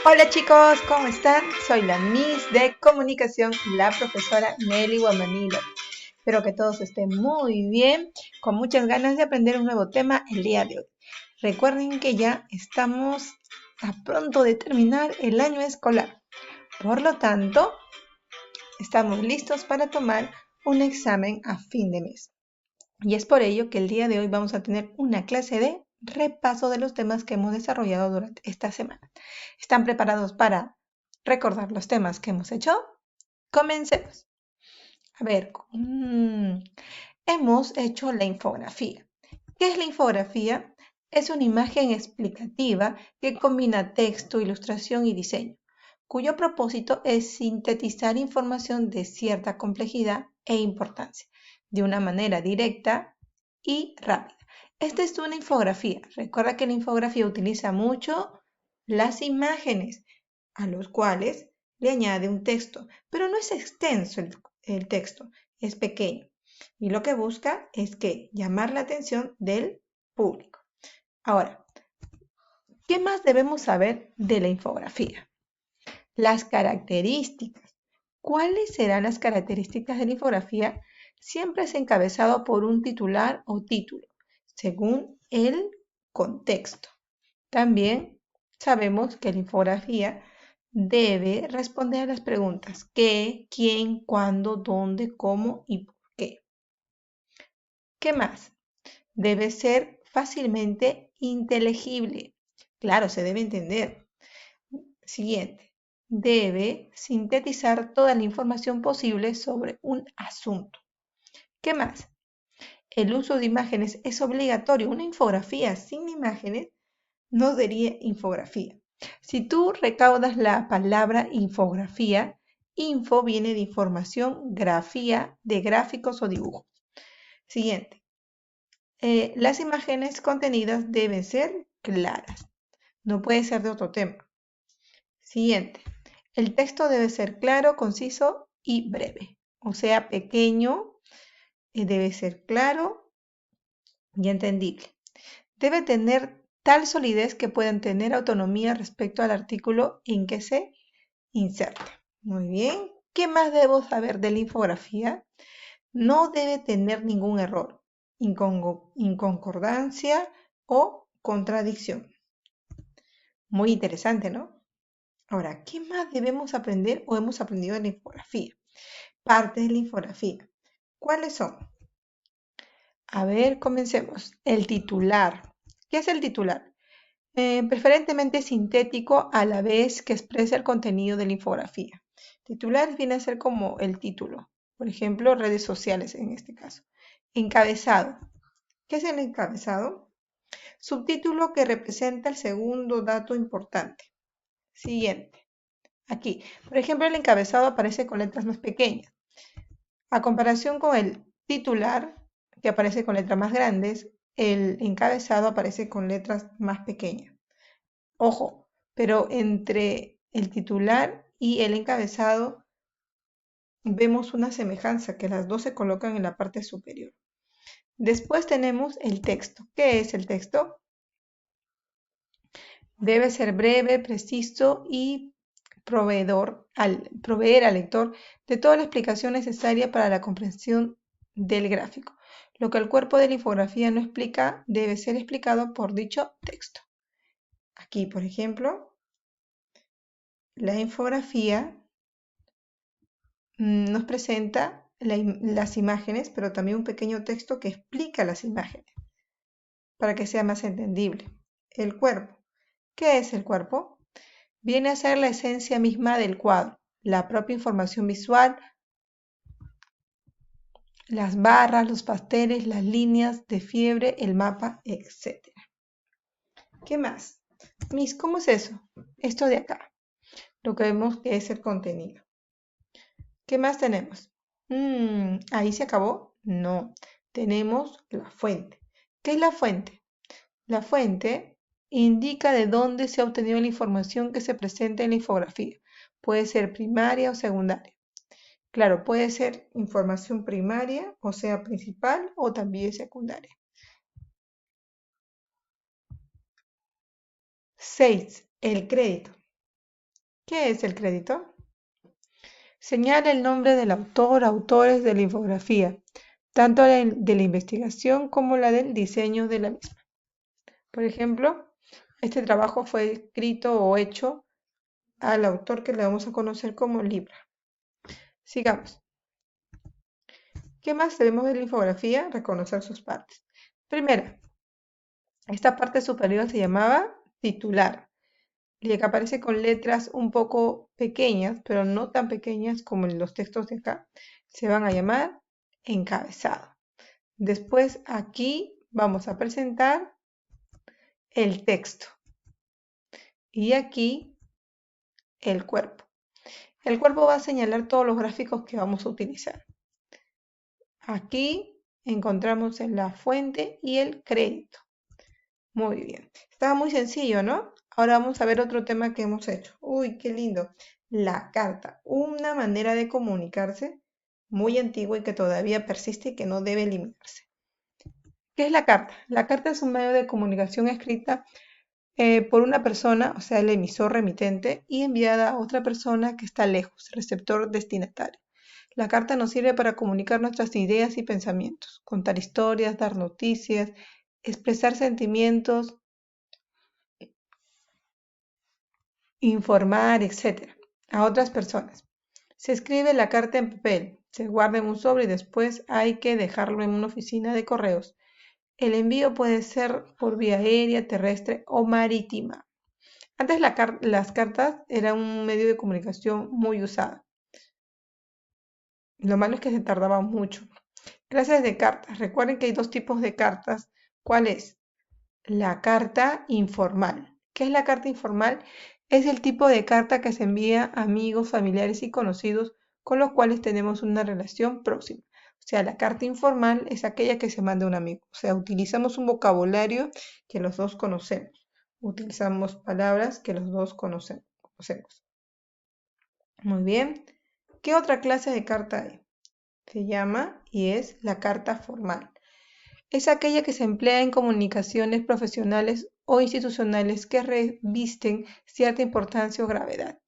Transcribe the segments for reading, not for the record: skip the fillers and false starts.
Hola chicos, ¿cómo están? Soy la Miss de Comunicación, la profesora Nelly Guamanilo. Espero que todos estén muy bien, con muchas ganas de aprender un nuevo tema el día de hoy. Recuerden que ya estamos a pronto de terminar el año escolar. Por lo tanto, estamos listos para tomar un examen a fin de mes. Y es por ello que el día de hoy vamos a tener una clase de repaso de los temas que hemos desarrollado durante esta semana. ¿Están preparados para recordar los temas que hemos hecho? Comencemos. A ver, hemos hecho la infografía. ¿Qué es la infografía? Es una imagen explicativa que combina texto, ilustración y diseño, cuyo propósito es sintetizar información de cierta complejidad e importancia, de una manera directa y rápida. Esta es una infografía. Recuerda que la infografía utiliza mucho las imágenes, a los cuales le añade un texto, pero no es extenso el texto, es pequeño. Y lo que busca es que llamar la atención del público. Ahora, ¿qué más debemos saber de la infografía? Las características. ¿Cuáles serán las características de la infografía? Siempre es encabezado por un titular o título, según el contexto. También sabemos que la infografía debe responder a las preguntas qué, quién, cuándo, dónde, cómo y por qué. ¿Qué más? Debe ser fácilmente inteligible. Claro, se debe entender. Siguiente. Debe sintetizar toda la información posible sobre un asunto. ¿Qué más? El uso de imágenes es obligatorio. Una infografía sin imágenes no sería infografía. Si tú recaudas la palabra infografía, info viene de información, grafía de gráficos o dibujos. Siguiente. Las imágenes contenidas deben ser claras. No puede ser de otro tema. Siguiente. El texto debe ser claro, conciso y breve. O sea, pequeño, debe ser claro y entendible. Debe tener tal solidez que puedan tener autonomía respecto al artículo en que se inserta. Muy bien. ¿Qué más debo saber de la infografía? No debe tener ningún error, inconcordancia o contradicción. Muy interesante, ¿no? Ahora, ¿qué más debemos aprender o hemos aprendido de la infografía? Partes de la infografía. ¿Cuáles son? A ver, comencemos. El titular. ¿Qué es el titular? Preferentemente sintético a la vez que expresa el contenido de la infografía. Titular viene a ser como el título. Por ejemplo, redes sociales en este caso. Encabezado. ¿Qué es el encabezado? Subtítulo que representa el segundo dato importante. Siguiente. Aquí, por ejemplo, el encabezado aparece con letras más pequeñas. A comparación con el titular, que aparece con letras más grandes, el encabezado aparece con letras más pequeñas. Ojo, pero entre el titular y el encabezado vemos una semejanza, que las dos se colocan en la parte superior. Después tenemos el texto. ¿Qué es el texto? Debe ser breve, preciso y proveer al lector de toda la explicación necesaria para la comprensión del gráfico. Lo que el cuerpo de la infografía no explica debe ser explicado por dicho texto. Aquí, por ejemplo, la infografía nos presenta las imágenes, pero también un pequeño texto que explica las imágenes para que sea más entendible. El cuerpo. ¿Qué es el cuerpo? Viene a ser la esencia misma del cuadro, la propia información visual, las barras, los pasteles, las líneas de fiebre, el mapa, etc. ¿Qué más? Miss, ¿cómo es eso? Esto de acá, lo que vemos que es el contenido. ¿Qué más tenemos? ¿Ahí se acabó? No, tenemos la fuente. ¿Qué es la fuente? La fuente indica de dónde se ha obtenido la información que se presenta en la infografía. Puede ser primaria o secundaria. Claro, puede ser información primaria, o sea, principal o también secundaria. 6. El crédito. ¿Qué es el crédito? Señala el nombre del autor, autores de la infografía, tanto de la investigación como la del diseño de la misma. Por ejemplo, este trabajo fue escrito o hecho al autor que le vamos a conocer como Libra. Sigamos. ¿Qué más debemos de la infografía? Reconocer sus partes. Primera, esta parte superior se llamaba titular, y que aparece con letras un poco pequeñas, pero no tan pequeñas como en los textos de acá, se van a llamar encabezado. Después aquí vamos a presentar el texto y aquí el cuerpo. El cuerpo va a señalar todos los gráficos que vamos a utilizar. Aquí encontramos en la fuente y el crédito. Muy bien. Estaba muy sencillo, ¿no? Ahora vamos a ver otro tema que hemos hecho. Uy, qué lindo. La carta. Una manera de comunicarse muy antigua y que todavía persiste y que no debe eliminarse. ¿Qué es la carta? La carta es un medio de comunicación escrita por una persona, o sea, el emisor remitente, y enviada a otra persona que está lejos, receptor destinatario. La carta nos sirve para comunicar nuestras ideas y pensamientos, contar historias, dar noticias, expresar sentimientos, informar, etc. a otras personas. Se escribe la carta en papel, se guarda en un sobre y después hay que dejarlo en una oficina de correos. El envío puede ser por vía aérea, terrestre o marítima. Antes las cartas eran un medio de comunicación muy usado. Lo malo es que se tardaba mucho. Clases de cartas. Recuerden que hay dos tipos de cartas. ¿Cuál es? La carta informal. ¿Qué es la carta informal? Es el tipo de carta que se envía a amigos, familiares y conocidos con los cuales tenemos una relación próxima. O sea, la carta informal es aquella que se manda a un amigo. O sea, utilizamos un vocabulario que los dos conocemos. Utilizamos palabras que los dos conocemos. Muy bien. ¿Qué otra clase de carta hay? Se llama y es la carta formal. Es aquella que se emplea en comunicaciones profesionales o institucionales que revisten cierta importancia o gravedad.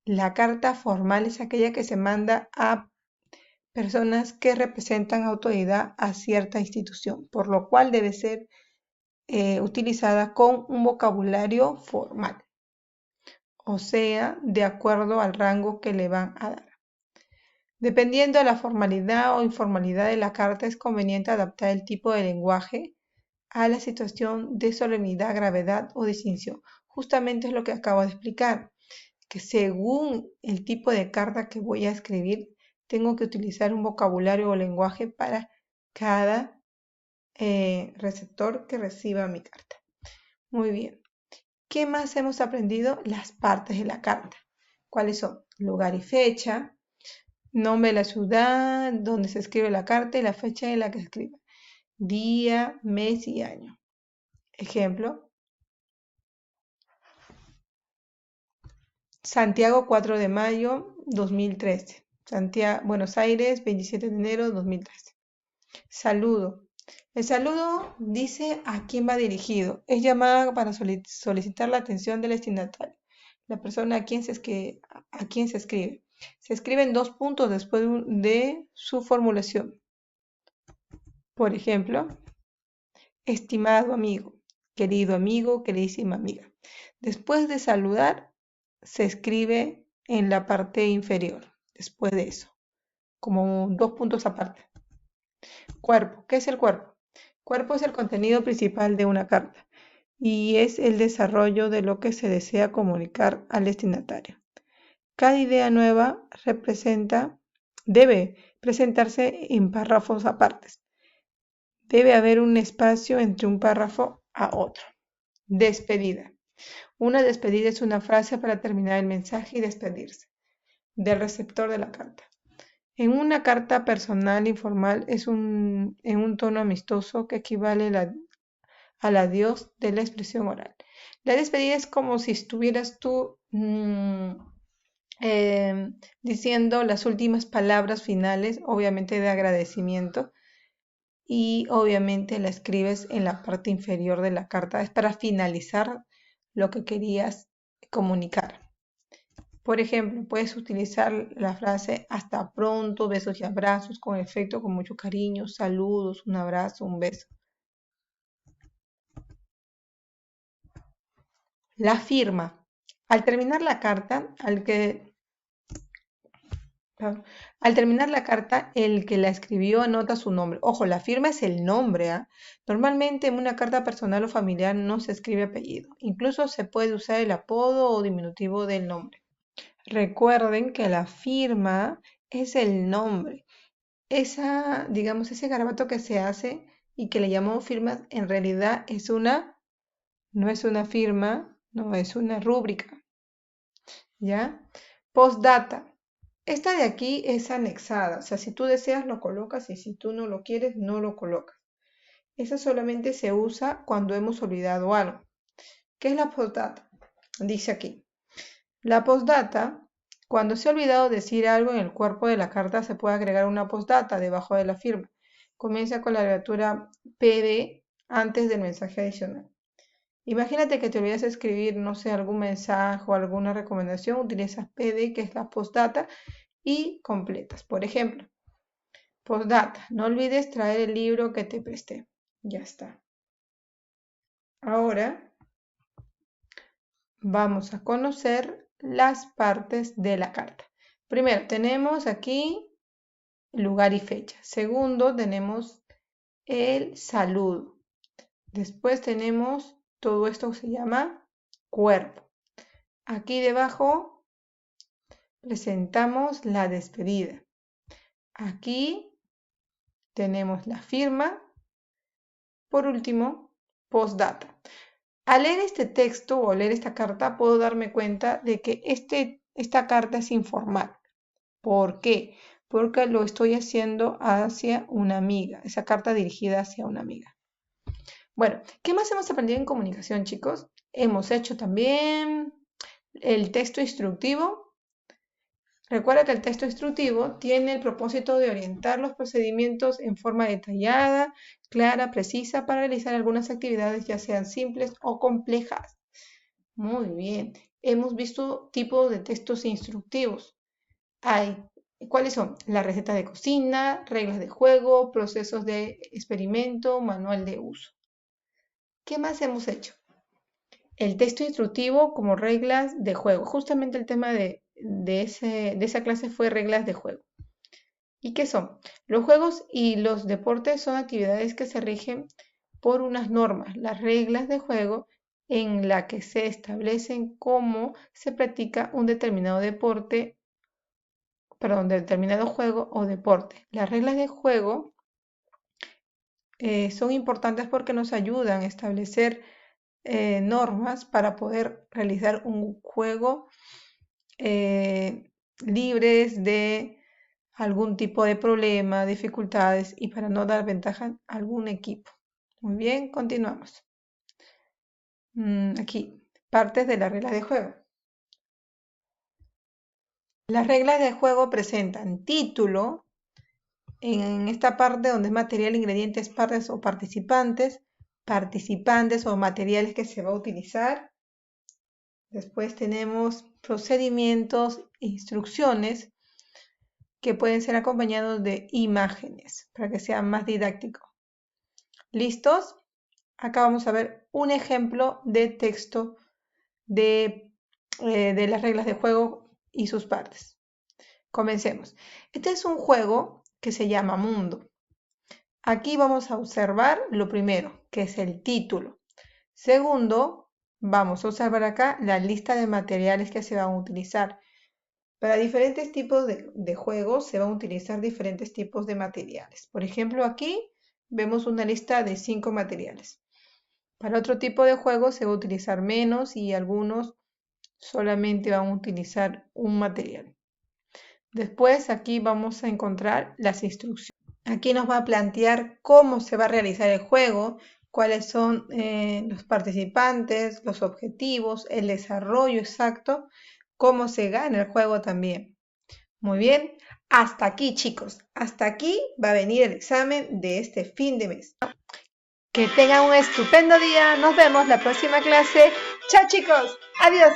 La carta formal es aquella que se manda a personas que representan autoridad a cierta institución, por lo cual debe ser utilizada con un vocabulario formal, o sea, de acuerdo al rango que le van a dar. Dependiendo de la formalidad o informalidad de la carta, es conveniente adaptar el tipo de lenguaje a la situación de solemnidad, gravedad o distinción. Justamente es lo que acabo de explicar, que según el tipo de carta que voy a escribir, tengo que utilizar un vocabulario o lenguaje para cada receptor que reciba mi carta. Muy bien. ¿Qué más hemos aprendido? Las partes de la carta. ¿Cuáles son? Lugar y fecha, nombre de la ciudad donde se escribe la carta y la fecha en la que se escribe. Día, mes y año. Ejemplo, Santiago 4 de mayo 2013. Buenos Aires 27 de enero 2013. Saludo. El saludo dice a quién va dirigido. Es llamada para solicitar la atención del destinatario, la persona a quien se escribe. Se escriben 2 puntos después de su formulación. Por ejemplo, estimado amigo, queridísima amiga. Después de saludar, se escribe en la parte inferior, después de eso, como 2 puntos aparte. Cuerpo. ¿Qué es el cuerpo? Cuerpo es el contenido principal de una carta y es el desarrollo de lo que se desea comunicar al destinatario. Cada idea nueva debe presentarse en párrafos apartes. Debe haber un espacio entre un párrafo a otro. Despedida. Una despedida es una frase para terminar el mensaje y despedirse del receptor de la carta. En una carta personal informal en un tono amistoso que equivale al adiós de la expresión oral. La despedida es como si estuvieras tú diciendo las últimas palabras finales, obviamente de agradecimiento, y obviamente la escribes en la parte inferior de la carta. Es para finalizar lo que querías comunicar. Por ejemplo, puedes utilizar la frase hasta pronto, besos y abrazos, con efecto, con mucho cariño, saludos, un abrazo, un beso. La firma. Al terminar la carta, al terminar la carta, el que la escribió anota su nombre. Ojo, la firma es el nombre, ¿ah? Normalmente en una carta personal o familiar no se escribe apellido. Incluso se puede usar el apodo o diminutivo del nombre. Recuerden que la firma es el nombre. Digamos, ese garabato que se hace y que le llamamos firma, en realidad no es una firma, no es una rúbrica. ¿Ya? Postdata. Esta de aquí es anexada, o sea, si tú deseas lo colocas y si tú no lo quieres no lo colocas. Esa solamente se usa cuando hemos olvidado algo. ¿Qué es la postdata? Dice aquí. La postdata, cuando se ha olvidado decir algo en el cuerpo de la carta, se puede agregar una postdata debajo de la firma. Comienza con la abreviatura PD antes del mensaje adicional. Imagínate que te olvidas escribir, no sé, algún mensaje o alguna recomendación, utilizas PD, que es la postdata, y completas. Por ejemplo, postdata, no olvides traer el libro que te presté. Ya está. Ahora vamos a conocer las partes de la carta. Primero, tenemos aquí lugar y fecha. Segundo, tenemos el saludo. Después tenemos, todo esto se llama cuerpo. Aquí debajo presentamos la despedida. Aquí tenemos la firma. Por último, postdata. Al leer este texto o leer esta carta, puedo darme cuenta de que esta carta es informal. ¿Por qué? Porque lo estoy haciendo hacia una amiga. Esa carta dirigida hacia una amiga. Bueno, ¿qué más hemos aprendido en comunicación, chicos? Hemos hecho también el texto instructivo. Recuerda que el texto instructivo tiene el propósito de orientar los procedimientos en forma detallada, clara, precisa, para realizar algunas actividades, ya sean simples o complejas. Muy bien. Hemos visto tipos de textos instructivos. ¿Cuáles son? La receta de cocina, reglas de juego, procesos de experimento, manual de uso. ¿Qué más hemos hecho? El texto instructivo como reglas de juego. Justamente el tema de esa clase fue reglas de juego. ¿Y qué son? Los juegos y los deportes son actividades que se rigen por unas normas, las reglas de juego en la que se establecen cómo se practica un determinado determinado juego o deporte. Las reglas de juego son importantes porque nos ayudan a establecer normas para poder realizar un juego libres de algún tipo de problema, dificultades y para no dar ventaja a algún equipo. Muy bien, continuamos. Aquí, partes de las reglas de juego. Las reglas de juego presentan título, en esta parte donde es material, ingredientes, partes o participantes o materiales que se va a utilizar. Después tenemos procedimientos, instrucciones que pueden ser acompañados de imágenes para que sea más didáctico. ¿Listos? Acá vamos a ver un ejemplo de texto de las reglas de juego y sus partes. Comencemos. Este es un juego que se llama Mundo. Aquí vamos a observar lo primero, que es el título. Segundo, vamos a observar acá la lista de materiales que se van a utilizar. Para diferentes tipos de juegos se van a utilizar diferentes tipos de materiales. Por ejemplo, aquí vemos una lista de 5 materiales. Para otro tipo de juegos se va a utilizar menos y algunos solamente van a utilizar un material. Después aquí vamos a encontrar las instrucciones. Aquí nos va a plantear cómo se va a realizar el juego, cuáles son los participantes, los objetivos, el desarrollo exacto, cómo se gana el juego también. Muy bien, hasta aquí chicos, hasta aquí va a venir el examen de este fin de mes. Que tengan un estupendo día, nos vemos la próxima clase. Chao chicos, adiós.